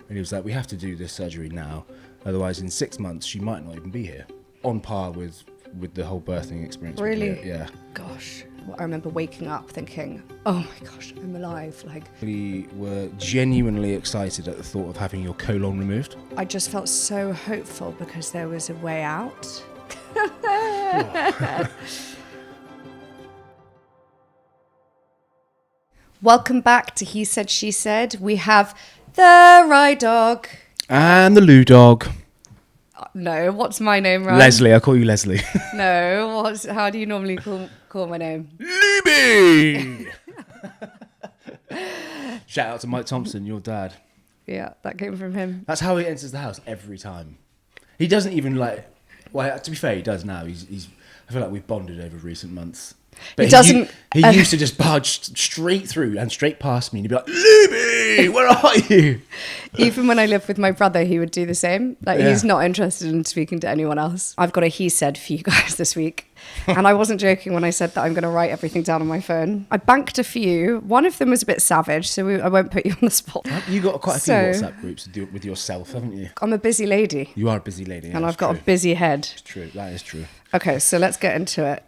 And he was like, we have to do this surgery now. Otherwise, in 6 months, she might not even be here. On par with the whole birthing experience. Really? Yeah. Gosh. Well, I remember waking up thinking, oh my gosh, I'm alive. Like, We were genuinely excited at the thought of having your colon removed. I just felt so hopeful because there was a way out. Welcome back to He Said, She Said. We have the Rye Dog. And the Lou Dog. No, what's my name, Ryan? Leslie, I'll call you Leslie. No, how do you normally call my name? Libbey! Shout out to Mike Thompson, your dad. Yeah, that came from him. That's how he enters the house every time. He doesn't even like... Well, to be fair, he does now. He's. I feel like we've bonded over recent months. But He doesn't... He used to just barge straight through and straight past me and he'd be like, Libbey, where are you? Even when I lived with my brother, he would do the same. Like, Yeah. he's not interested in speaking to anyone else. I've got a he said for you guys this week. And I wasn't joking when I said that I'm going to write everything down on my phone. I banked a few. One of them was a bit savage, so I won't put you on the spot. You got quite a few So- WhatsApp groups with yourself, haven't you? I'm a busy lady. You are a busy lady. Yeah, And that's I've got true. a busy head. It's true. That is true. Okay, so let's get into it.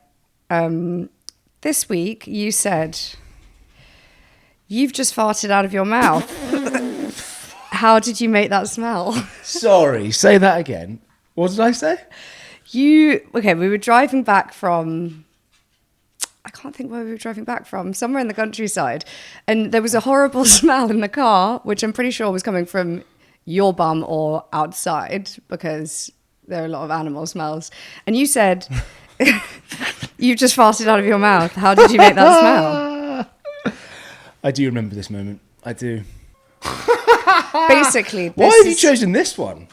This week, you said, you've just farted out of your mouth. How did you make that smell? Sorry, say that again. What did I say? We were driving back from, I can't think where we were driving back from, somewhere in the countryside. And there was a horrible smell in the car, which I'm pretty sure was coming from your bum or outside, because there are a lot of animal smells. And you said, you just farted out of your mouth. How did you make that smell? I do remember this moment. I do. Basically, Why have you chosen this one?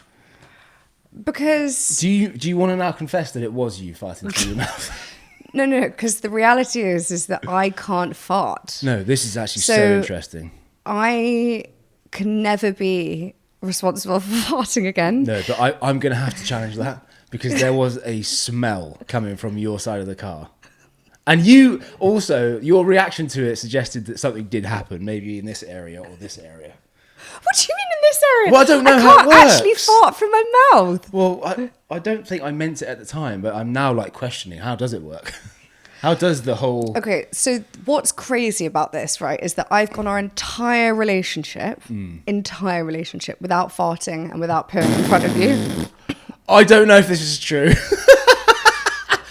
Because Do you want to now confess that it was you farting through your mouth? no, because the reality is that I can't fart. No, this is actually so So- interesting. I can never be responsible for farting again. No, but I'm going to have to challenge that because there was a smell coming from your side of the car. And you also, your reaction to it suggested that something did happen, maybe in this area or this area. What do you mean in this area? Well, I don't know I how it can't actually works. fart from my mouth. Well, I don't think I meant it at the time, but I'm now like questioning, how does it work? How does the whole... Okay, so what's crazy about this, right, is that I've gone our entire relationship without farting and without pooing in front of you. I don't know if this is true.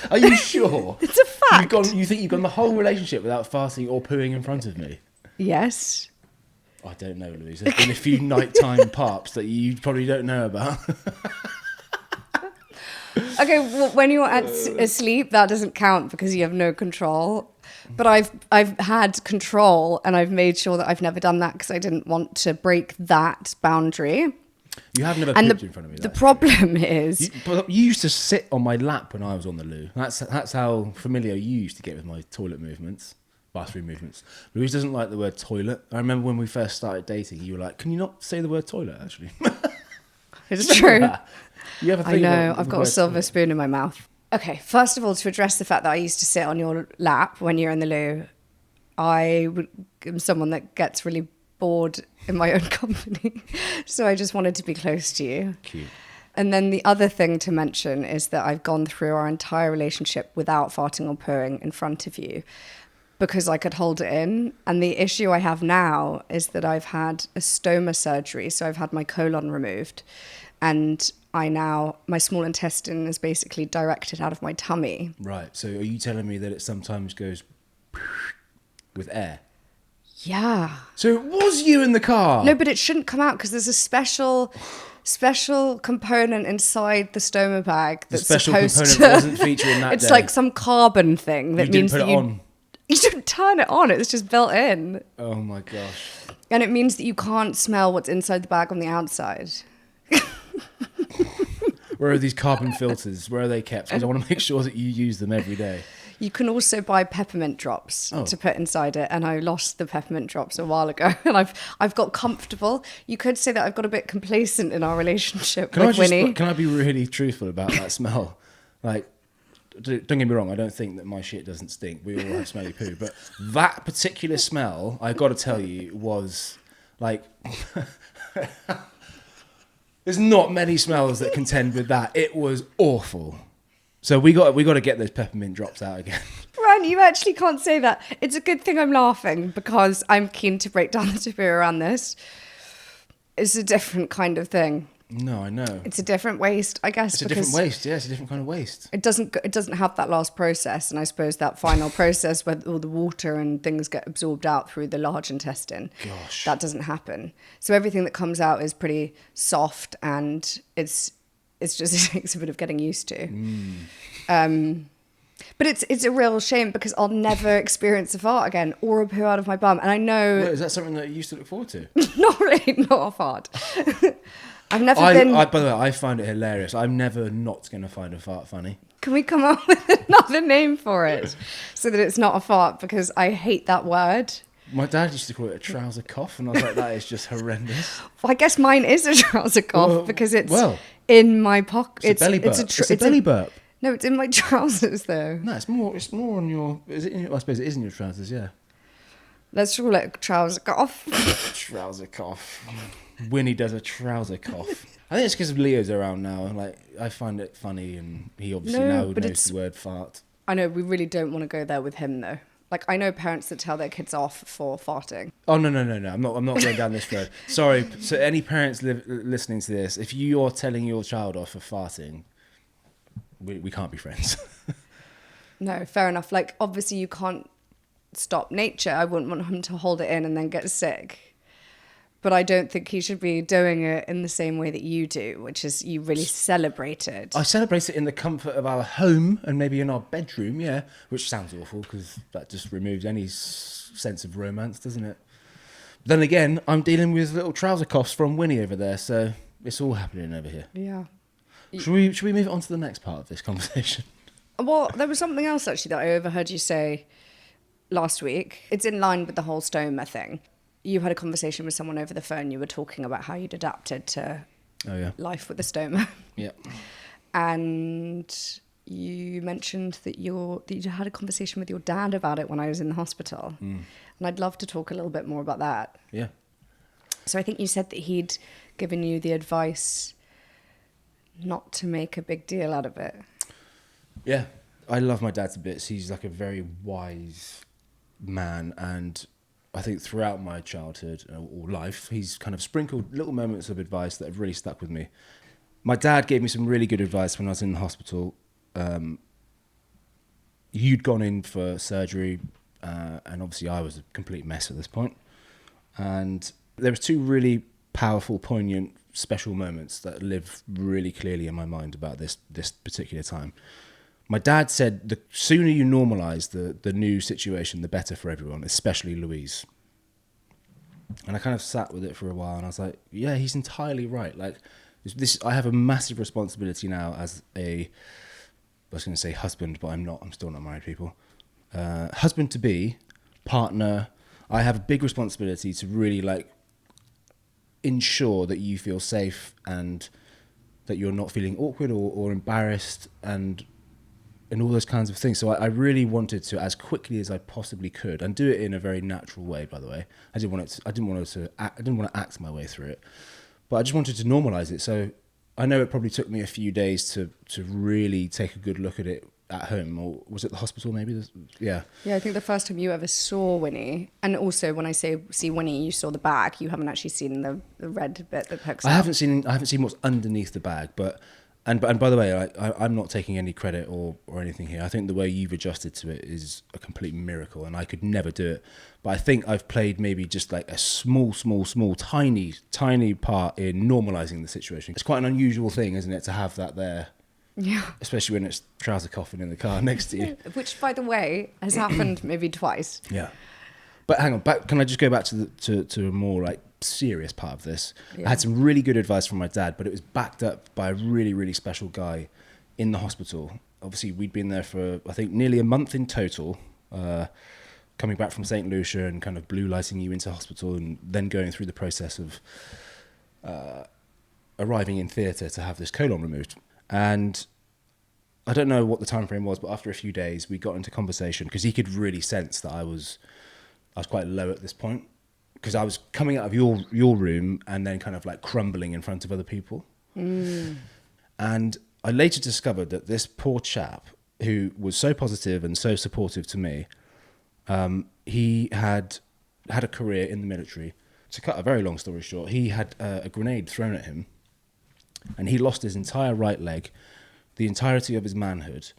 Are you sure? It's a fact. You think you've gone the whole relationship without farting or pooing in front of me? Yes. I don't know, Louise. There's been a few nighttime pops that you probably don't know about. Okay, well, when you're asleep, that doesn't count because you have no control. But I've had control, and I've made sure that I've never done that because I didn't want to break that boundary. You have never And pooped in front of me. the that's problem is, But you used to sit on my lap when I was on the loo. That's how familiar you used to get with my toilet movements, bathroom movements. Louise doesn't like the word toilet. I remember when we first started dating, you were like, "Can you not say the word toilet?" Actually, it's true. You have a I thing know, about I've the got a word silver toilet. spoon in my mouth. Okay, first of all, to address the fact that I used to sit on your lap when you're in the loo, am someone that gets really bored in my own company. So I just wanted to be close to you. Cute. And then the other thing to mention is that I've gone through our entire relationship without farting or pooing in front of you because I could hold it in. And the issue I have now is that I've had a stoma surgery. So I've had my colon removed and my small intestine is basically directed out of my tummy. Right. So are you telling me that it sometimes goes with air? Yeah. So it was you in the car? No, but it shouldn't come out because there's a special component inside the stoma bag The that's special supposed component to... wasn't featuring that It's day. like some carbon thing that You means didn't put that it on. you don't turn it on. It's just built in. Oh my gosh. And it means that you can't smell what's inside the bag on the outside. Where are these carbon filters? Where are they kept? Because I want to make sure that you use them every day. You can also buy peppermint drops Oh. to put inside it, and I lost the peppermint drops a while ago, and I've got comfortable. You could say that I've got a bit complacent in our relationship with Winnie. Can I be really truthful about that smell? Like, don't get me wrong, I don't think that my shit doesn't stink. We all have smelly poo, but that particular smell, I got to tell you, was like There's not many smells that contend with that. It was awful. So we got to get those peppermint drops out again. Ryan, you actually can't say that. It's a good thing I'm laughing because I'm keen to break down the taboo around this. It's a different kind of thing. No, I know. It's a different waste, I guess. It's a different waste. Yeah, it's a different kind of waste. It doesn't have that last process, and I suppose that final process where all the water and things get absorbed out through the large intestine. Gosh, that doesn't happen. So everything that comes out is pretty soft, and it's just it takes a bit of getting used to. But it's a real shame because I'll never experience a fart again or a poo out of my bum, and I know. Wait, is that something that you used to look forward to? Not really, not a fart. I've never been. By the way, I find it hilarious. I'm never not going to find a fart funny. Can we come up with another name for it so that it's not a fart? Because I hate that word. My dad used to call it a trouser cough, and I was like, that is just horrendous. Well, I guess mine is a trouser cough because it's in my pocket. It's a belly burp. It's a belly burp. No, it's in my trousers though. No, it's more on your. Is it? I suppose it is in your trousers. Yeah. Let's call it a trouser cough. Trouser cough. Winnie does a trouser cough. I think it's because Leo's around now. Like, I find it funny, and he obviously now knows the word fart. I know, we really don't want to go there with him though. Like, I know parents that tell their kids off for farting. Oh no! I'm not going down this road. Sorry. So any parents listening to this, if you're telling your child off for farting, we can't be friends. No, fair enough. Like, obviously you can't stop nature. I wouldn't want him to hold it in and then get sick. But I don't think he should be doing it in the same way that you do, which is you really celebrate it. I celebrate it in the comfort of our home and maybe in our bedroom, yeah, which sounds awful because that just removes any sense of romance, doesn't it? But then again, I'm dealing with little trouser coughs from Winnie over there, so it's all happening over here. Yeah. Should we move on to the next part of this conversation? Well, there was something else actually that I overheard you say last week. It's in line with the whole stoma thing. You had a conversation with someone over the phone. You were talking about how you'd adapted to life with the stoma. Yeah. And you mentioned that you had a conversation with your dad about it when I was in the hospital. And I'd love to talk a little bit more about that. Yeah. So I think you said that he'd given you the advice not to make a big deal out of it. Yeah. I love my dad to bits. He's like a very wise man, and I think throughout my childhood or life, he's kind of sprinkled little moments of advice that have really stuck with me. My dad gave me some really good advice when I was in the hospital. You'd gone in for surgery, and obviously I was a complete mess at this point. And there was two really powerful, poignant, special moments that live really clearly in my mind about this particular time. My dad said the sooner you normalise the new situation, the better for everyone, especially Louise. And I kind of sat with it for a while, and I was like, yeah, he's entirely right. Like, I have a massive responsibility now as I was going to say husband, but I'm not. I'm still not married, people. Husband-to-be, partner. I have a big responsibility to really, like, ensure that you feel safe and that you're not feeling awkward or embarrassed and all those kinds of things. So I really wanted to, as quickly as I possibly could, and do it in a very natural way, by the way. I didn't want to act my way through it, but I just wanted to normalize it. So I know it probably took me a few days to really take a good look at it at home, or was it the hospital maybe? Yeah, I think the first time you ever saw Winnie, and also when I say see Winnie, you saw the bag. You haven't actually seen the red bit that pokes out. I haven't seen what's underneath the bag, but and by the way, I'm not taking any credit or anything here. I think the way you've adjusted to it is a complete miracle, and I could never do it. But I think I've played maybe just like a small, tiny part in normalising the situation. It's quite an unusual thing, isn't it, to have that there? Yeah. Especially when it's trouser coughing in the car next to you. Which, by the way, has happened maybe twice. Yeah. But hang on, can I just go back to a more like serious part of this? Yeah. I had some really good advice from my dad, but it was backed up by a really, really special guy in the hospital. Obviously, we'd been there for, I think, nearly a month in total, coming back from St. Lucia and kind of blue lighting you into hospital and then going through the process of arriving in theatre to have this colon removed. And I don't know what the time frame was, but after a few days, we got into conversation because he could really sense that I was quite low at this point, because I was coming out of your room and then kind of like crumbling in front of other people. And I later discovered that this poor chap, who was so positive and so supportive to me, he had a career in the military. To cut a very long story short, he had a grenade thrown at him, and he lost his entire right leg, the entirety of his manhood,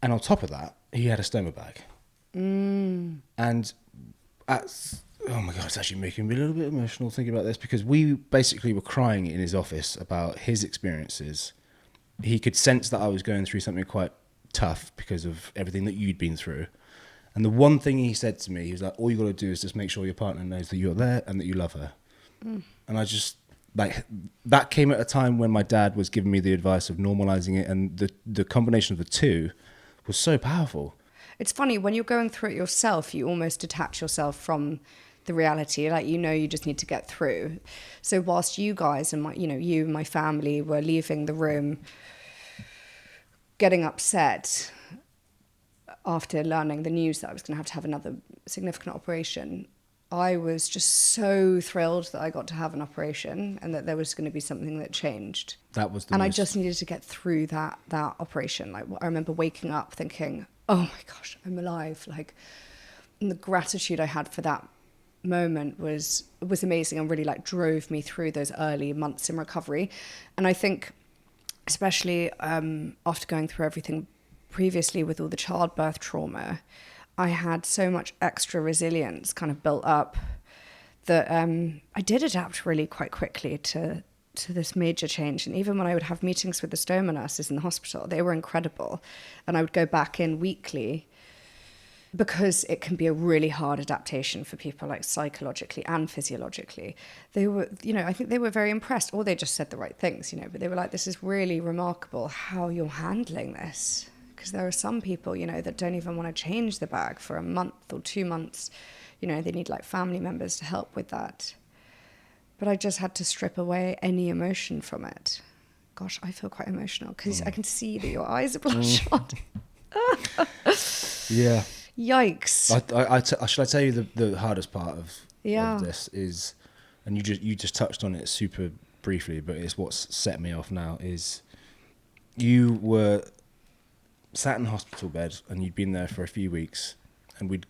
and on top of that, he had a stoma bag. And oh my God, it's actually making me a little bit emotional thinking about this, because we basically were crying in his office about his experiences. He could sense that I was going through something quite tough because of everything that you'd been through. And the one thing he said to me, he was like, all you got to do is just make sure your partner knows that you're there and that you love her. And I just, like, that came at a time when my dad was giving me the advice of normalising it, and the combination of the two was so powerful. It's funny, when you're going through it yourself, you almost detach yourself from the reality. Like, you just need to get through. So whilst you guys and you and my family were leaving the room getting upset after learning the news that I was going to have another significant operation, I was just so thrilled that I got to have an operation and that there was going to be something that changed. That was I just needed to get through that operation. Like, I remember waking up thinking, oh my gosh, I'm alive. Like, and the gratitude I had for that moment was amazing, and really like drove me through those early months in recovery. And I think, especially after going through everything previously with all the childbirth trauma, I had so much extra resilience kind of built up that I did adapt really quite quickly to this major change. And even when I would have meetings with the stoma nurses in the hospital, they were incredible. And I would go back in weekly, because it can be a really hard adaptation for people, like psychologically and physiologically. They were, I think they were very impressed, or they just said the right things, but they were like, this is really remarkable how you're handling this. Because there are some people, that don't even want to change the bag for a month or 2 months. They need like family members to help with that. But I just had to strip away any emotion from it. Gosh, I feel quite emotional because I can see that your eyes are bloodshot. Yeah. Yikes. Should I tell you the hardest part of this is, and you just touched on it super briefly, but it's what's set me off now, is you were sat in a hospital bed and you'd been there for a few weeks, and we'd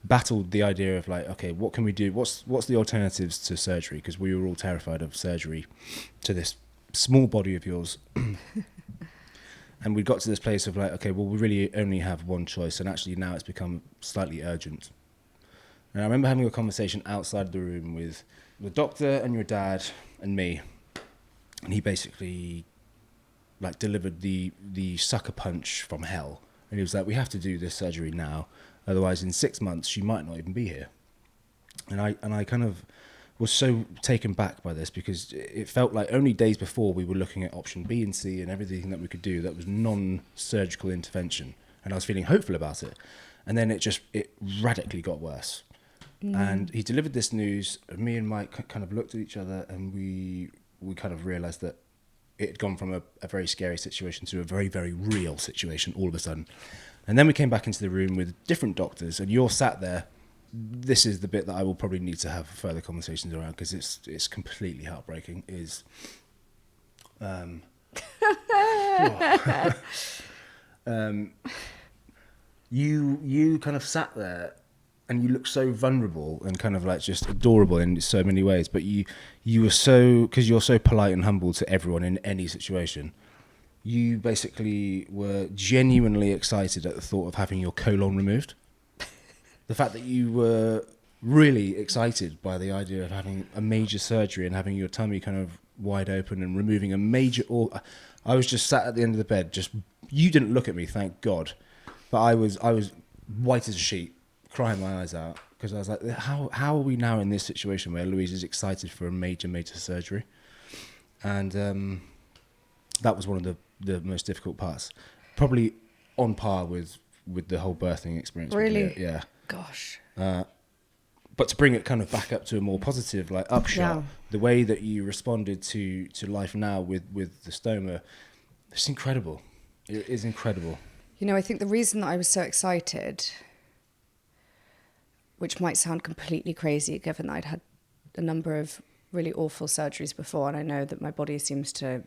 battled the idea of like, okay, what can we do? What's the alternatives to surgery? Because we were all terrified of surgery to this small body of yours. And we got to this place of like, okay, well, we really only have one choice. And actually now it's become slightly urgent. And I remember having a conversation outside the room with the doctor and your dad and me. And he basically like delivered the sucker punch from hell. And he was like, we have to do this surgery now. Otherwise in 6 months, she might not even be here. And I kind of was so taken back by this, because it felt like only days before we were looking at option B and C and everything that we could do that was non-surgical intervention, and I was feeling hopeful about it. And then it radically got worse. And he delivered this news, and me and Mike kind of looked at each other, and we kind of realised that it had gone from a very scary situation to a very, very real situation all of a sudden. And then we came back into the room with different doctors, and you're sat there. This is the bit that I will probably need to have further conversations around, because it's completely heartbreaking. You kind of sat there and you looked so vulnerable and kind of like just adorable in so many ways, but you were so, because you're so polite and humble to everyone in any situation, you basically were genuinely excited at the thought of having your colon removed. The fact that you were really excited by the idea of having a major surgery and having your tummy kind of wide open and removing a major... I was just sat at the end of the bed, you didn't look at me, thank God. But I was white as a sheet, crying my eyes out, because I was like, how are we now in this situation where Louise is excited for a major, major surgery? And that was one of the most difficult parts. Probably on par with the whole birthing experience. Really? Yeah. Gosh. But to bring it kind of back up to a more positive, like upshot, the way that you responded to life now with the stoma, it's incredible. It is incredible. I think the reason that I was so excited, which might sound completely crazy given that I'd had a number of really awful surgeries before, and I know that my body seems to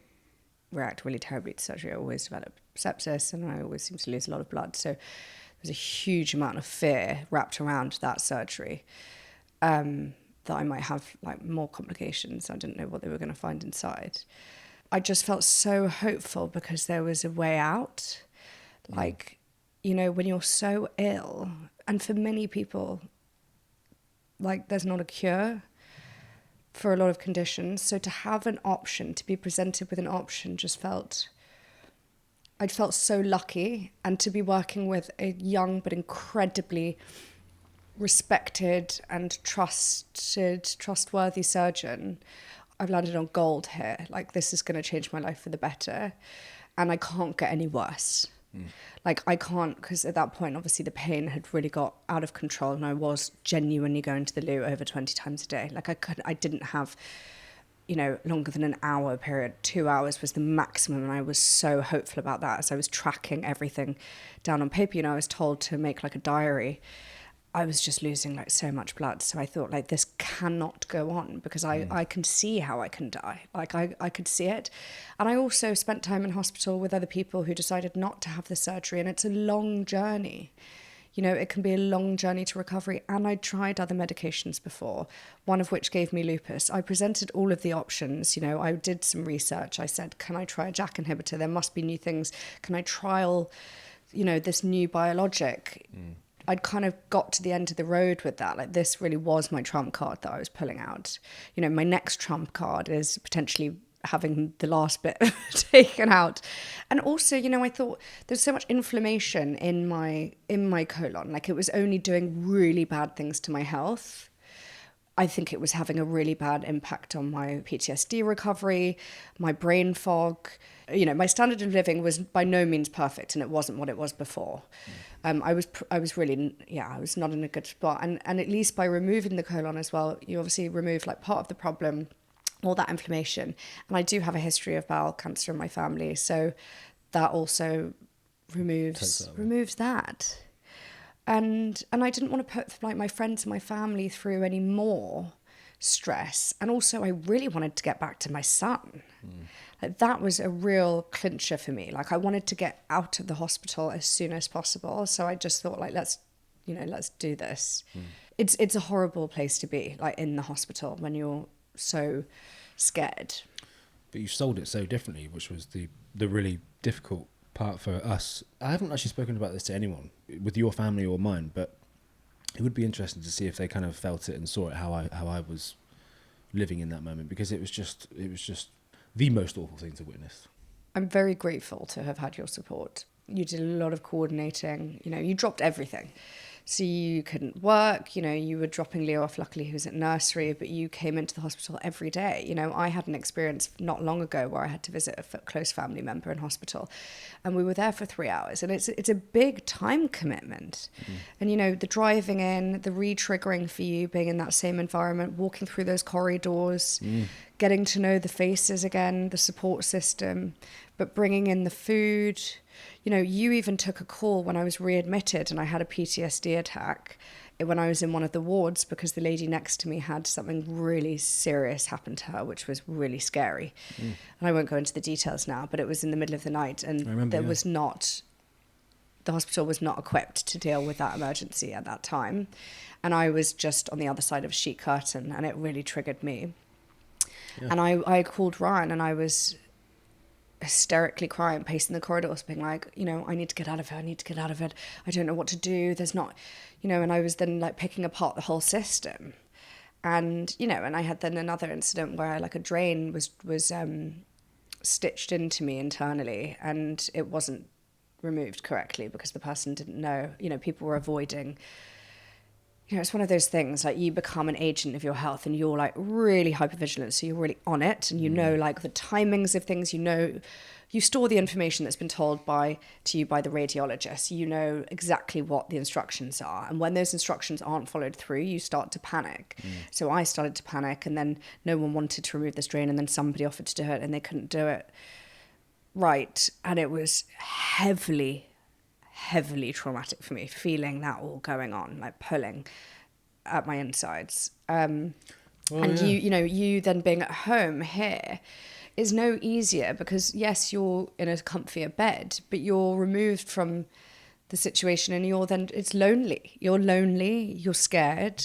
react really terribly to surgery. I always develop sepsis, and I always seem to lose a lot of blood. So there's a huge amount of fear wrapped around that surgery, that I might have like more complications. I didn't know what they were going to find inside. I just felt so hopeful because there was a way out. Like, you know, when you're so ill, and for many people, like, there's not a cure for a lot of conditions. So to have an option, to be presented with an option, I'd felt so lucky. And to be working with a young but incredibly respected and trustworthy surgeon, I've landed on gold here. Like, this is going to change my life for the better. And I can't get any worse. Like, I can't, because at that point, obviously, the pain had really got out of control, and I was genuinely going to the loo over 20 times a day. Like, I didn't have, you know, longer than an hour period. 2 hours was the maximum, and I was so hopeful about that. As I was tracking everything down on paper, you know, I was told to make like a diary. I was just losing like so much blood. So I thought, like, this cannot go on, because I can see how I can die. Like, I could see it. And I also spent time in hospital with other people who decided not to have the surgery. And it's a long journey. You know, it can be a long journey to recovery. And I tried other medications before, one of which gave me lupus. I presented all of the options. You know, I did some research. I said, can I try a JAK inhibitor? There must be new things. Can I trial, you know, this new biologic? I'd kind of got to the end of the road with that. Like, this really was my trump card that I was pulling out. You know, my next trump card is potentially having the last bit taken out. And also, you know, I thought there's so much inflammation in my colon. Like, it was only doing really bad things to my health. I think it was having a really bad impact on my PTSD recovery, my brain fog. You know, my standard of living was by no means perfect, and it wasn't what it was before. I was really, I was not in a good spot. And at least by removing the colon as well, you obviously remove like part of the problem, all that inflammation. And I do have a history of bowel cancer in my family, so that also removes that. And I didn't want to put like my friends and my family through any more stress. And also, I really wanted to get back to my son. Like, that was a real clincher for me. Like, I wanted to get out of the hospital as soon as possible. So I just thought, like, let's do this. It's a horrible place to be, like, in the hospital when you're so scared. But you sold it so differently, which was the really difficult part for us. I haven't actually spoken about this to anyone, with your family or mine, but it would be interesting to see if they kind of felt it and saw it how I was living in that moment, because it was just the most awful thing to witness. I'm very grateful to have had your support. You did a lot of coordinating. You know, you dropped everything. So you couldn't work, you know, you were dropping Leo off. Luckily, he was at nursery, but you came into the hospital every day. You know, I had an experience not long ago where I had to visit a close family member in hospital, and we were there for 3 hours, and it's a big time commitment. And, you know, the driving in, the re-triggering for you, being in that same environment, walking through those corridors, getting to know the faces again, the support system, but bringing in the food. You know, you even took a call when I was readmitted and I had a PTSD attack when I was in one of the wards, because the lady next to me had something really serious happen to her, which was really scary. And I won't go into the details now, but it was in the middle of the night, and the hospital was not equipped to deal with that emergency at that time. And I was just on the other side of a sheet curtain, and it really triggered me. Yeah. And I called Ryan, and I was hysterically crying, pacing the corridors, being like, you know, I need to get out of it. I don't know what to do. There's not, you know, and I was then like picking apart the whole system. And, you know, and I had then another incident where like a drain was stitched into me internally, and it wasn't removed correctly because the person didn't know, you know, people were avoiding. You know, it's one of those things, like, you become an agent of your health, and you're like really hypervigilant, so you're really on it, and you know, like, the timings of things. You know, you store the information that's been told to you by the radiologist. You know exactly what the instructions are, and when those instructions aren't followed through, you start to panic. So I started to panic, and then no one wanted to remove this drain, and then somebody offered to do it, and they couldn't do it right, and it was heavily traumatic for me, feeling that all going on, like pulling at my insides. And And you then being at home here is no easier because, yes, you're in a comfier bed, but you're removed from the situation and it's lonely. You're lonely, you're scared,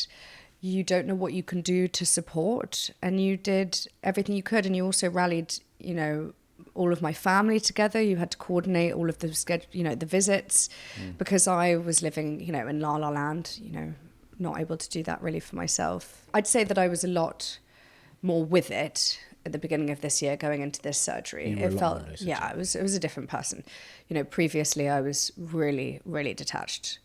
you don't know what you can do to support, and you did everything you could, and you also rallied, all of my family together. You had to coordinate all of the the visits, because I was living, in La La Land, not able to do that really for myself. I'd say that I was a lot more with it at the beginning of this year going into this surgery. It felt, it was a different person. Previously I was really, really detached.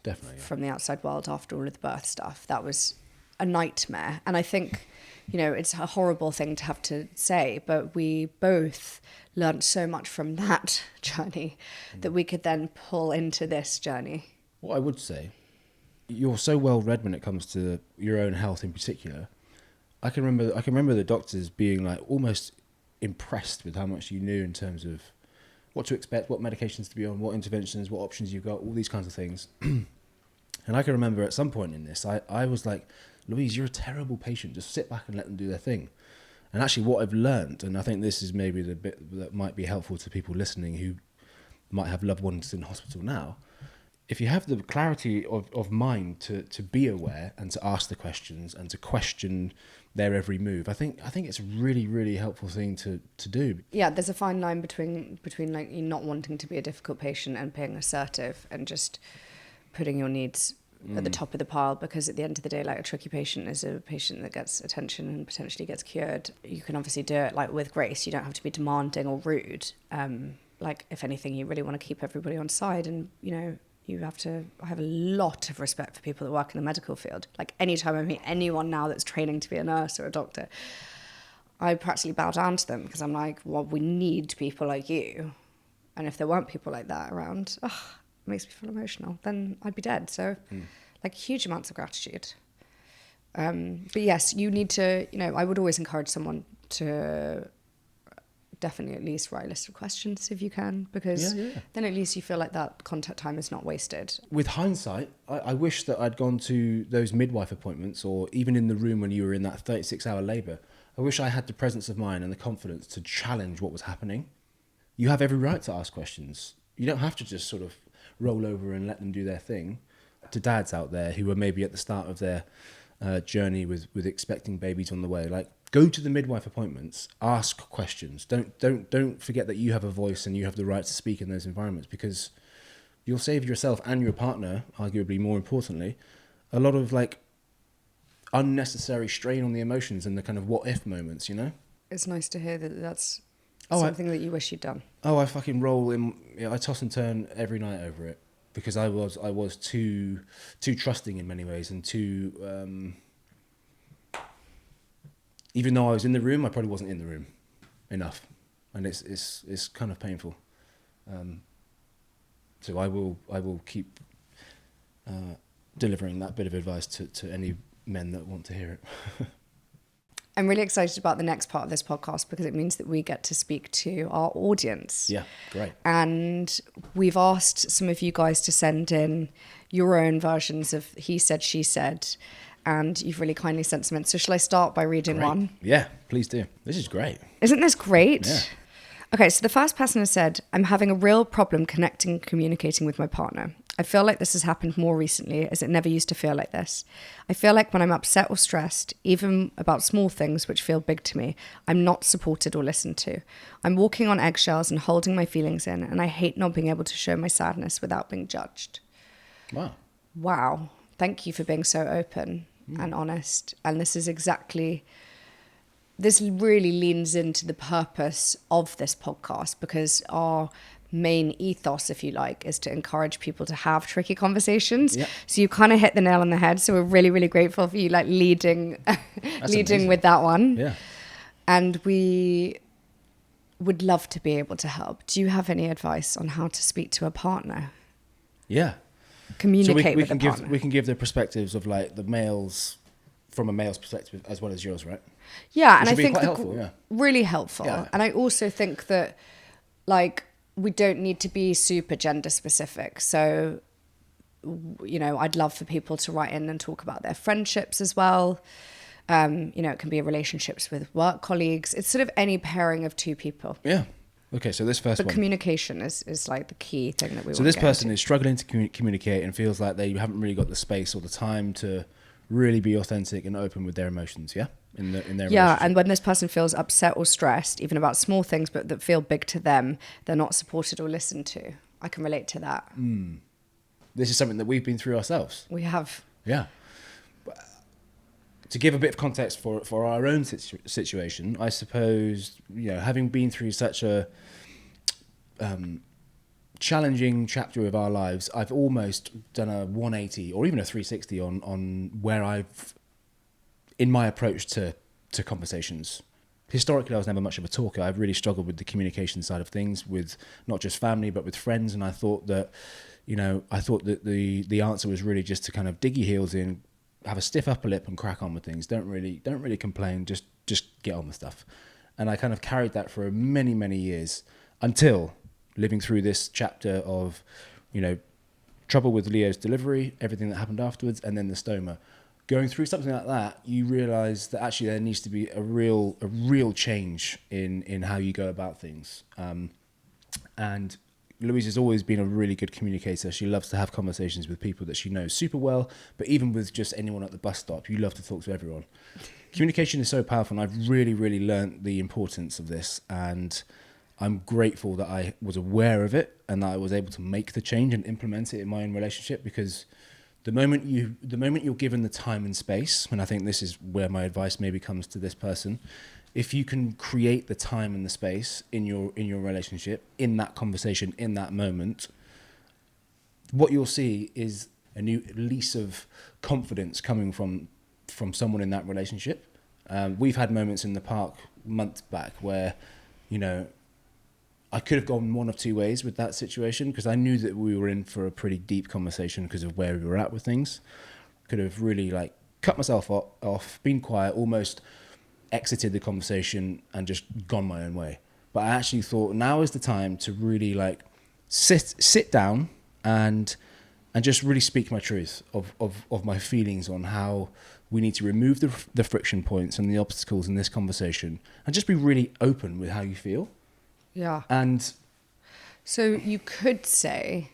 Definitely. Yeah. From the outside world after all of the birth stuff. That was a nightmare. And I think, it's a horrible thing to have to say, but we both learned so much from that journey that we could then pull into this journey. What I would say, you're so well read when it comes to your own health in particular. I can remember the doctors being like almost impressed with how much you knew in terms of what to expect, what medications to be on, what interventions, what options you've got, all these kinds of things. And I can remember at some point in this, I was like, Louise, you're a terrible patient. Just sit back and let them do their thing. And actually what I've learned, and I think this is maybe the bit that might be helpful to people listening who might have loved ones in hospital now, if you have the clarity of mind to be aware and to ask the questions and to question their every move, I think it's a really, really helpful thing to do. Yeah, there's a fine line between like you not wanting to be a difficult patient and being assertive and just putting your needs at the top of the pile, because at the end of the day, like, a tricky patient is a patient that gets attention and potentially gets cured. You can obviously do it like with grace. You don't have to be demanding or rude. Like, if anything, you really want to keep everybody on side, and you have to. I have a lot of respect for people that work in the medical field. Like, anytime I meet anyone now that's training to be a nurse or a doctor, I practically bow down to them, because I'm like, well, we need people like you. And if there weren't people like that around, it makes me feel emotional, then I'd be dead. So, like, huge amounts of gratitude. But yes, you need to, I would always encourage someone to definitely at least write a list of questions if you can, because then at least you feel like that contact time is not wasted. With hindsight, I wish that I'd gone to those midwife appointments, or even in the room when you were in that 36-hour labour. I wish I had the presence of mind and the confidence to challenge what was happening. You have every right to ask questions. You don't have to just sort of roll over and let them do their thing. To dads out there who are maybe at the start of their journey with expecting babies on the way, like, go to the midwife appointments, ask questions. Don't forget that you have a voice and you have the right to speak in those environments, because you'll save yourself and your partner, arguably more importantly, a lot of like unnecessary strain on the emotions and the kind of what if moments, It's nice to hear that that's something that you wish you'd done. I fucking roll in. I toss and turn every night over it, because I was too trusting in many ways, and too. Even though I was in the room, I probably wasn't in the room enough, and it's kind of painful. So I will keep delivering that bit of advice to any men that want to hear it. I'm really excited about the next part of this podcast, because it means that we get to speak to our audience. Yeah, great. And we've asked some of you guys to send in your own versions of He Said, She Said, and you've really kindly sent some in. So shall I start by reading one? Yeah, please do. This is great. Isn't this great? Yeah. Okay, so the first person has said, I'm having a real problem connecting and communicating with my partner. I feel like this has happened more recently, as it never used to feel like this. I feel like when I'm upset or stressed, even about small things which feel big to me, I'm not supported or listened to. I'm walking on eggshells and holding my feelings in, and I hate not being able to show my sadness without being judged. Wow. Thank you for being so open and honest. And this really leans into the purpose of this podcast, because our main ethos, if you like, is to encourage people to have tricky conversations. Yep. So you kind of hit the nail on the head. So we're really, really grateful for you like leading with that one. Yeah. And we would love to be able to help. Do you have any advice on how to speak to a partner? Yeah. Communicate with a partner. We can give the perspectives of like the males from a male's perspective as well as yours, right? Yeah, and I think really helpful. Yeah. And I also think that like we don't need to be super gender specific. So, I'd love for people to write in and talk about their friendships as well. It can be relationships with work colleagues. It's sort of any pairing of two people. Yeah. Okay, so this first but one. Communication is like the key thing that we want to So this get person into. is struggling to communicate and feels like they haven't really got the space or the time to really be authentic and open with their emotions, yeah? In their relationship. And when this person feels upset or stressed, even about small things, but that feel big to them, they're not supported or listened to. I can relate to that. This is something that we've been through ourselves. We have. Yeah. To give a bit of context for our own situation, I suppose, having been through such a challenging chapter of our lives, I've almost done a 180 or even a 360 on where I've, in my approach to conversations. Historically, I was never much of a talker. I've really struggled with the communication side of things with not just family, but with friends. And I thought that, the answer was really just to kind of dig your heels in, have a stiff upper lip and crack on with things. Don't really complain. Just get on with stuff. And I kind of carried that for many, many years until living through this chapter of, trouble with Leo's delivery, everything that happened afterwards, and then the stoma. Going through something like that, you realise that actually there needs to be a real change in how you go about things. And Louise has always been a really good communicator. She loves to have conversations with people that she knows super well, but even with just anyone at the bus stop, you love to talk to everyone. Communication is so powerful, and I've really, really learnt the importance of this, and I'm grateful that I was aware of it and that I was able to make the change and implement it in my own relationship, because the moment you're given the time and space, and I think this is where my advice maybe comes to this person, if you can create the time and the space in your relationship, in that conversation, in that moment, what you'll see is a new lease of confidence coming from someone in that relationship. We've had moments in the park months back where, I could have gone one of two ways with that situation, because I knew that we were in for a pretty deep conversation because of where we were at with things. Could have really cut myself off, been quiet, almost exited the conversation and just gone my own way. But I actually thought now is the time to really sit down and just really speak my truth of my feelings on how we need to remove the friction points and the obstacles in this conversation, and just be really open with how you feel. Yeah. And so you could say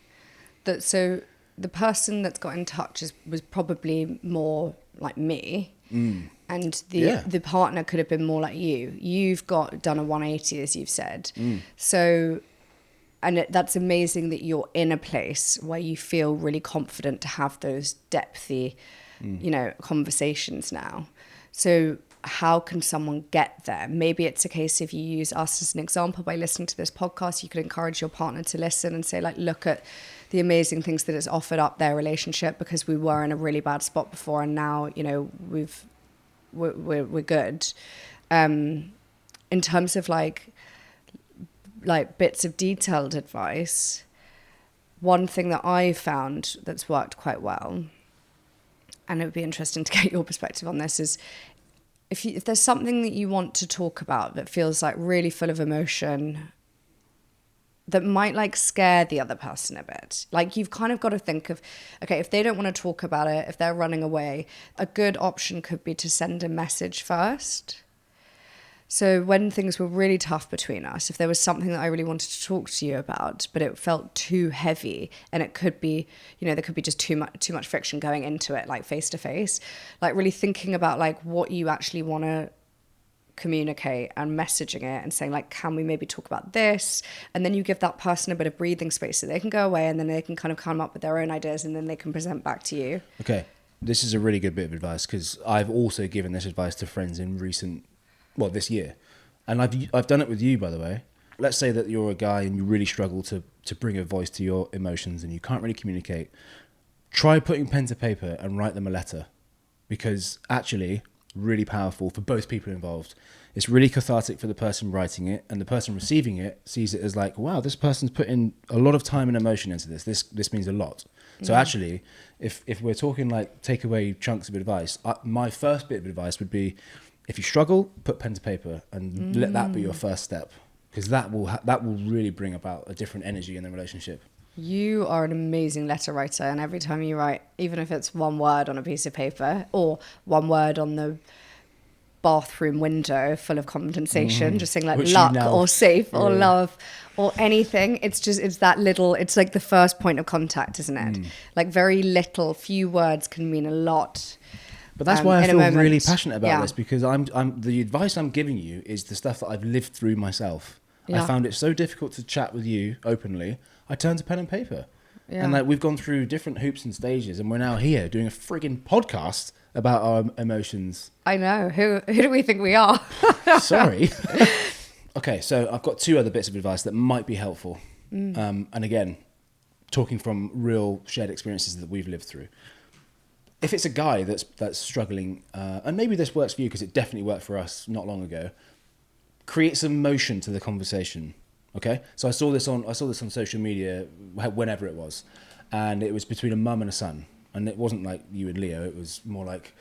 that, so the person that's got in touch was probably more like me. And the partner could have been more like you. You've done a 180, as you've said. So, and that's amazing that you're in a place where you feel really confident to have those depthy, conversations now. So how can someone get there? Maybe it's a case, if you use us as an example, by listening to this podcast, you could encourage your partner to listen and say, look at the amazing things that it's offered up their relationship, because we were in a really bad spot before, and now, we're good. In terms of like bits of detailed advice, one thing that I found that's worked quite well, and it would be interesting to get your perspective on this, is if there's something that you want to talk about that feels like really full of emotion, that might scare the other person a bit. You've kind of got to think of, okay, if they don't want to talk about it, if they're running away, a good option could be to send a message first. So when things were really tough between us, if there was something that I really wanted to talk to you about, but it felt too heavy, and it could be, there could be just too much friction going into it, face to face, really thinking about what you actually want to communicate and messaging it and saying, can we maybe talk about this? And then you give that person a bit of breathing space so they can go away, and then they can kind of come up with their own ideas, and then they can present back to you. Okay, this is a really good bit of advice, because I've also given this advice to friends in this year. And I've done it with you, by the way. Let's say that you're a guy and you really struggle to bring a voice to your emotions and you can't really communicate. Try putting pen to paper and write them a letter, because actually, really powerful for both people involved. It's really cathartic for the person writing it, and the person receiving it sees it as wow, this person's put in a lot of time and emotion into this. This means a lot. So actually, if we're talking take away chunks of advice, my first bit of advice would be, if you struggle, put pen to paper and let that be your first step, because that will really bring about a different energy in the relationship. You are an amazing letter writer, and every time you write, even if it's one word on a piece of paper or one word on the bathroom window full of condensation, just saying like Which you luck now- or safe or Yeah. love or anything. It's that little, it's like the first point of contact, isn't it? Like very little, few words can mean a lot. But that's why I in a feel moment. really passionate about Yeah. this, because I'm the advice I'm giving you is the stuff that I've lived through myself. Yeah. I found it so difficult to chat with you openly. I turned to pen and paper. Yeah. And like we've gone through different hoops and stages, and we're now here doing a frigging podcast about our emotions. I know. Who do we think we are? Sorry. Okay, so I've got 2 other bits of advice that might be helpful. And again, talking from real shared experiences that we've lived through. If it's a guy that's struggling, and maybe this works for you because it definitely worked for us not long ago, create some motion to the conversation. Okay, so I saw this on social media whenever it was, and it was between a mum and a son, and it wasn't like you and Leo. It was more like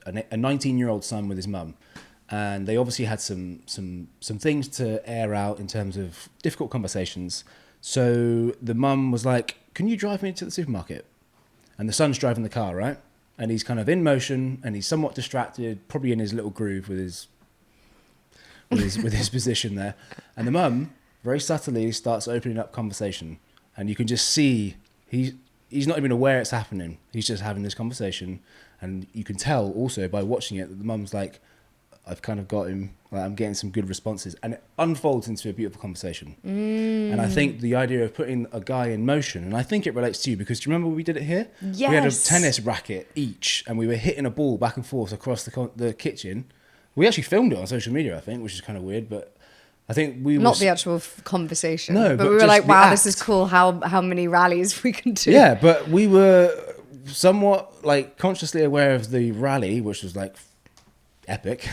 a 19-year-old son with his mum, and they obviously had some things to air out in terms of difficult conversations. So the mum was like, "Can you drive me to the supermarket?" And the son's driving the car, right? And he's kind of in motion, and he's somewhat distracted, probably in his little groove with his position there. And the mum very subtly starts opening up conversation, and you can just see he's not even aware it's happening. He's just having this conversation, and you can tell also by watching it that the mum's like, I've kind of got him, like, I'm getting some good responses, and it unfolds into a beautiful conversation. And I think the idea of putting a guy in motion, and I think it relates to you, because do you remember we did it here? Yes. We had a tennis racket each, and we were hitting a ball back and forth across the kitchen. We actually filmed it on social media, I think, which is kind of weird, but I think we were... Not the actual conversation. No, but but we were just like, the wow, act. this is cool how many rallies we can do. Yeah, but we were somewhat like consciously aware of the rally, which was like epic,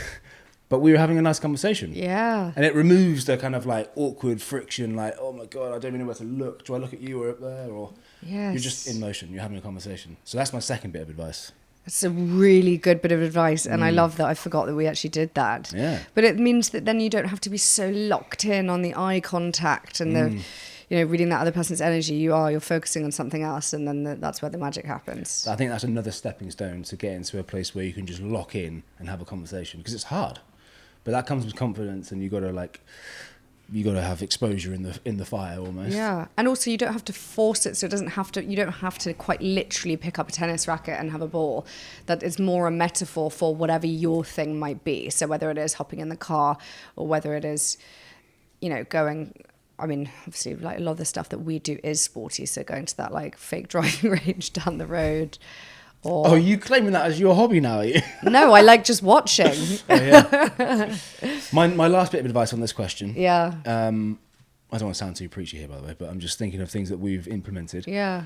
but we were having a nice conversation. Yeah. And it removes the kind of like awkward friction, like, oh my God, I don't even know where to look. Do I look at you or up there? Or Yes. you're just in motion, you're having a conversation. So that's my second bit of advice. It's a really good bit of advice, and I love that. I forgot that we actually did that. Yeah. But it means that then you don't have to be so locked in on the eye contact and the, reading that other person's energy. You're focusing on something else, and then that's where the magic happens. I think that's another stepping stone to get into a place where you can just lock in and have a conversation, because it's hard. But that comes with confidence, and you got to have exposure in the fire almost. Yeah, and also you don't have to force it, so it doesn't have to. You don't have to quite literally pick up a tennis racket and have a ball. That is more a metaphor for whatever your thing might be. So whether it is hopping in the car, or whether it is, going. I mean, obviously, like a lot of the stuff that we do is sporty. So going to that like fake driving range down the road. Or... Oh, are you claiming that as your hobby now, are you? No, I like just watching. Oh, yeah. My last bit of advice on this question. Yeah. I don't want to sound too preachy here, by the way, but I'm just thinking of things that we've implemented. Yeah.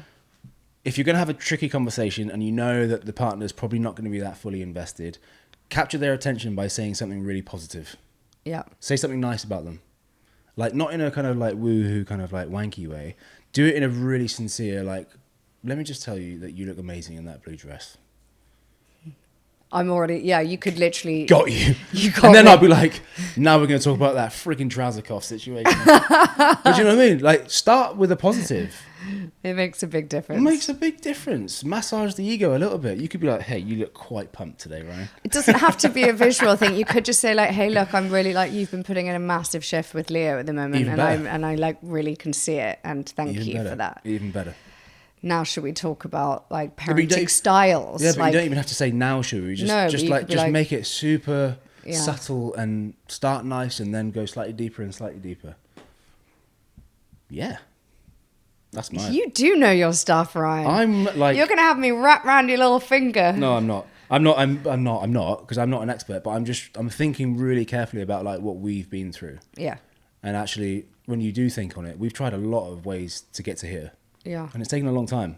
If you're going to have a tricky conversation and you know that the partner's probably not going to be that fully invested, capture their attention by saying something really positive. Yeah. Say something nice about them. Like, not in a kind of like woo-hoo kind of like wanky way. Do it in a really sincere, like, let me just tell you that you look amazing in that blue dress. You could literally... Got you. You got And then me. I'll be like, now we're going to talk about that freaking trouser cough situation. But do you know what I mean? Like, start with a positive. It makes a big difference. It makes a big difference. Massage the ego a little bit. You could be like, hey, you look quite pumped today, Ryan. It doesn't have to be a visual thing. You could just say like, hey, look, I'm really like, you've been putting in a massive shift with Leo at the moment. Even and better. I like really can see it. And thank Even you better. for that. Even better. Now, should we talk about like but you parenting don't- styles? Yeah, but like, you don't even have to say now, should we? Just, No, but just you like, could be just like- make it super Yeah. subtle and start nice and then go slightly deeper and slightly deeper. Yeah. That's mine. You do know your stuff, Ryan. I'm like... You're going to have me wrap around your little finger. No, I'm not. I'm not, because I'm not an expert, but I'm thinking really carefully about like what we've been through. Yeah. And actually, when you do think on it, we've tried a lot of ways to get to here. Yeah. And it's taken a long time.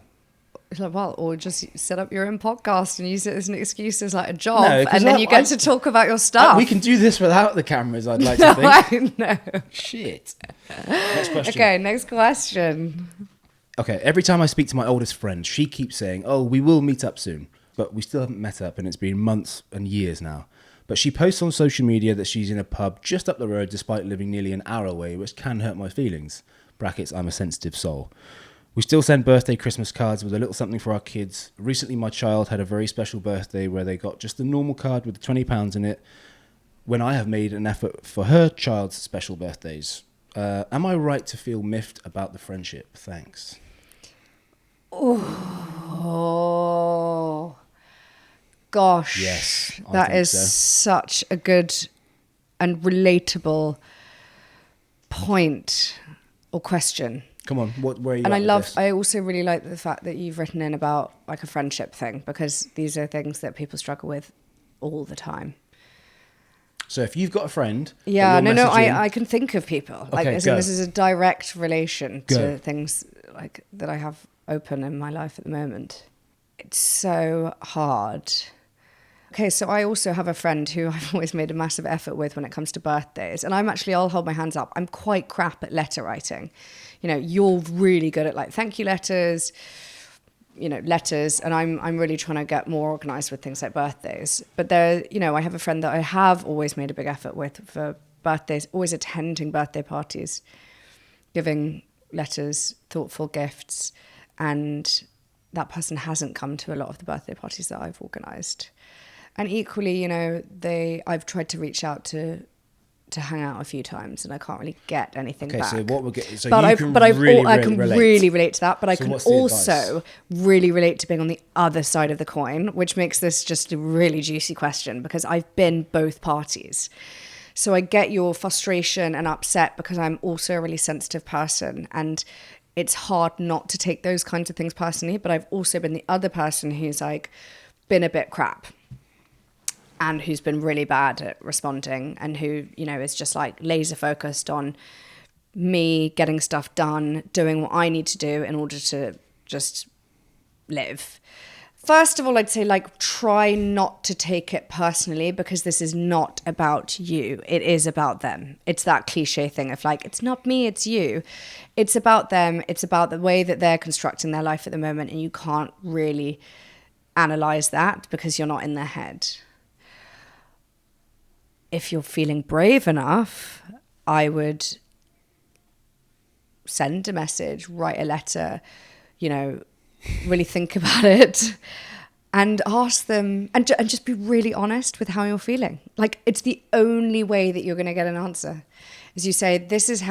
It's like, well, or just set up your own podcast and use it as an excuse as like a job. No, 'cause and then I- you get I- to talk about your stuff. We can do this without the cameras, I'd like No, to think. I know. Shit. Next question. Okay, next question. Okay, every time I speak to my oldest friend, she keeps saying, oh, we will meet up soon. But we still haven't met up, and it's been months and years now. But she posts on social media that she's in a pub just up the road despite living nearly an hour away, which can hurt my feelings. Brackets, I'm a sensitive soul. We still send birthday Christmas cards with a little something for our kids. Recently, my child had a very special birthday where they got just a normal card with £20 in it, when I have made an effort for her child's special birthdays. Am I right to feel miffed about the friendship? Thanks. Oh, gosh. Yes, that is so. such a good and relatable point or question. Come on, where are you And at with this? I also really like the fact that you've written in about like a friendship thing, because these are things that people struggle with all the time. So if you've got a friend... Yeah, no, I can think of people. Like, Okay, as in, go. this is a direct relation Go. to things like that I have open in my life at the moment. It's so hard. Okay, so I also have a friend who I've always made a massive effort with when it comes to birthdays. And I'll hold my hands up. I'm quite crap at letter writing. You know, you're really good at like thank you letters, you know, letters. And I'm really trying to get more organized with things like birthdays. But I have a friend that I have always made a big effort with for birthdays, always attending birthday parties, giving letters, thoughtful gifts. And that person hasn't come to a lot of the birthday parties that I've organized. And equally, you know, I've tried to reach out to hang out a few times, and I can't really get anything back. Okay, so what we're getting... So but you I can can relate. really relate to that. But I So can what's the also advice? really relate to being on the other side of the coin, which makes this just a really juicy question, because I've been both parties. So I get your frustration and upset, because I'm also a really sensitive person, and it's hard not to take those kinds of things personally. But I've also been the other person who's like been a bit crap, and who's been really bad at responding, and who, you know, is just like laser focused on me getting stuff done, doing what I need to do in order to just live. First of all, I'd say like try not to take it personally, because this is not about you. It is about them. It's that cliche thing of like, it's not me, it's you. It's about them. It's about the way that they're constructing their life at the moment, and you can't really analyze that because you're not in their head. If you're feeling brave enough, I would send a message, write a letter, you know, really think about it, and ask them, and just be really honest with how you're feeling. Like, it's the only way that you're going to get an answer. Is you say, this is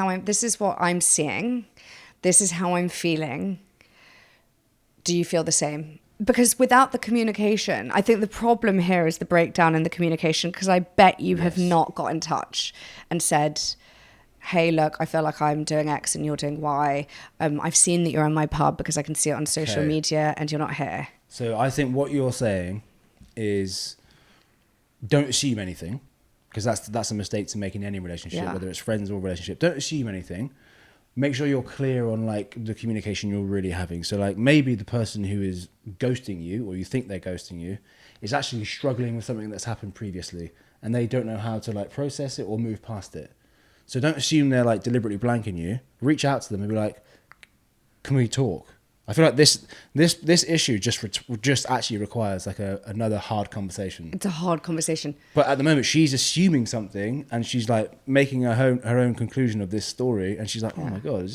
what I'm seeing. This is how I'm feeling. Do you feel the same? Because without the communication, I think the problem here is the breakdown in the communication, because I bet you have not got in touch and said, hey, look, I feel like I'm doing X and you're doing Y. I've seen that you're in my pub because I can see it on social media, and you're not here. So I think what you're saying is don't assume anything, because that's a mistake to make in any relationship, whether it's friends or relationship. Don't assume anything. Make sure you're clear on like the communication you're really having. So like maybe the person who is ghosting you, or you think they're ghosting you, is actually struggling with something that's happened previously, and they don't know how to like process it or move past it. So don't assume they're like deliberately blanking you. Reach out to them and be like, can we talk? I feel like this issue just actually requires like another hard conversation. It's a hard conversation. But at the moment, she's assuming something, and she's like making her own conclusion of this story, and she's like, "Oh my god,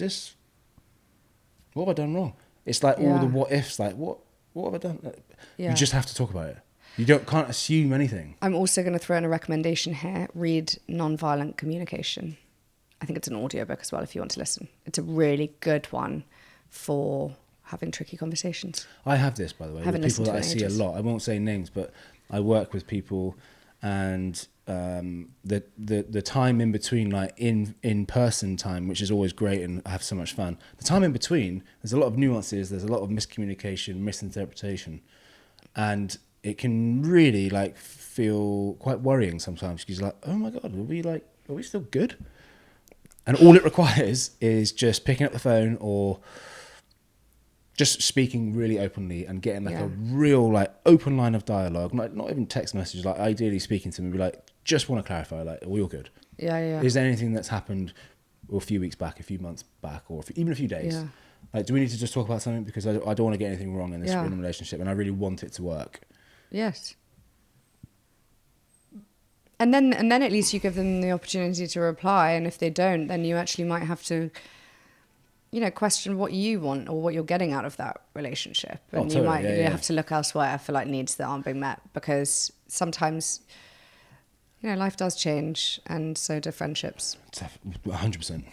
what have I done wrong?" It's like all the what ifs, like what have I done? You just have to talk about it. You can't assume anything. I'm also going to throw in a recommendation here. Read Nonviolent Communication. I think it's an audiobook as well if you want to listen. It's a really good one for having tricky conversations. I have this, by the way, with people that I see a lot. I won't say names, but I work with people, and the time in between, like in person time, which is always great and I have so much fun. The time in between, there's a lot of nuances, there's a lot of miscommunication, misinterpretation, and it can really like feel quite worrying sometimes, because you're like, oh my god, are we still good? And all it requires is just picking up the phone or just speaking really openly and getting like a real like open line of dialogue, not even text messages, like ideally speaking to me, be like, just want to clarify, like, are we all good? Yeah. Is there anything that's happened a few weeks back, a few months back, or even a few days? Yeah. Like, do we need to just talk about something? Because I don't want to get anything wrong in this relationship, and I really want it to work. Yes. And then at least you give them the opportunity to reply, and if they don't, then you actually might have to question what you want or what you're getting out of that relationship. And totally. you might Yeah. have to look elsewhere for like needs that aren't being met, because sometimes, life does change, and so do friendships. 100%.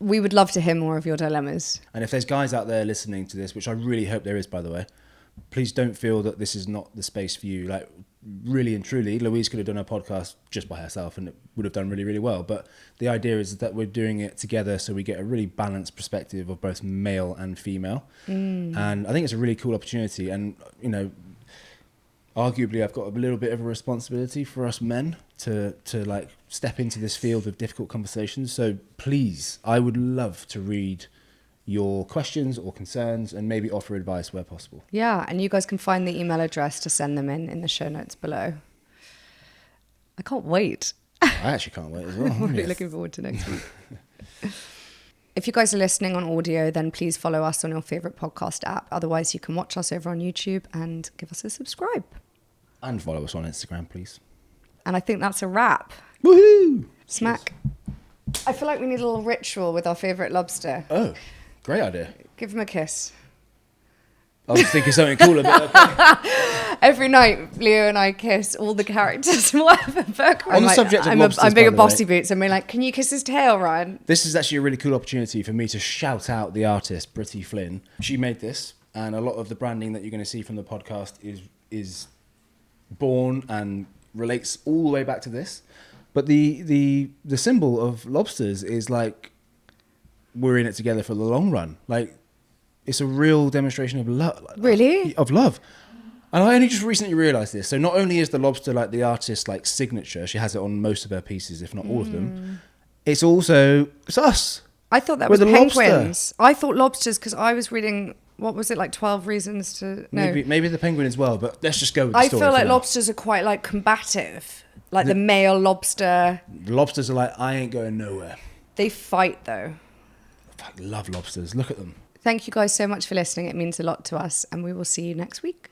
We would love to hear more of your dilemmas. And if there's guys out there listening to this, which I really hope there is, by the way, please don't feel that this is not the space for you. Like, really and truly, Louise could have done a podcast just by herself and it would have done really, really well. But the idea is that we're doing it together so we get a really balanced perspective of both male and female. And I think it's a really cool opportunity. And, arguably I've got a little bit of a responsibility for us men to like step into this field of difficult conversations. So please, I would love to read your questions or concerns and maybe offer advice where possible. Yeah, and you guys can find the email address to send them in the show notes below. I can't wait. I actually can't wait as well. I'm really looking forward to next week. If you guys are listening on audio, then please follow us on your favourite podcast app. Otherwise, you can watch us over on YouTube and give us a subscribe. And follow us on Instagram, please. And I think that's a wrap. Woohoo! Smack. Cheers. I feel like we need a little ritual with our favourite lobster. Oh, great idea. Give him a kiss. I was thinking something cooler, but okay. Every night, Leo and I kiss all the characters in whatever book. On the subject of lobsters, I'm being by a the bossy way. boots and being like, can you kiss his tail, Ryan? This is actually a really cool opportunity for me to shout out the artist, Britty Flynn. She made this, and a lot of the branding that you're going to see from the podcast is born and relates all the way back to this. But the symbol of lobsters is like we're in it together for the long run. Like, it's a real demonstration of love. Really? Of love. And I only just recently realised this. So not only is the lobster like the artist's like signature, she has it on most of her pieces, if not all of them. It's us. I thought that We're was the penguins. lobster. I thought lobsters because I was reading, what was it, like 12 Reasons to... No. Maybe the penguin as well, but let's just go with the I story feel for like now. lobsters are quite like combative. Like the male lobster. The lobsters are like, I ain't going nowhere. They fight though. I love lobsters. Look at them. Thank you guys so much for listening. It means a lot to us, and we will see you next week.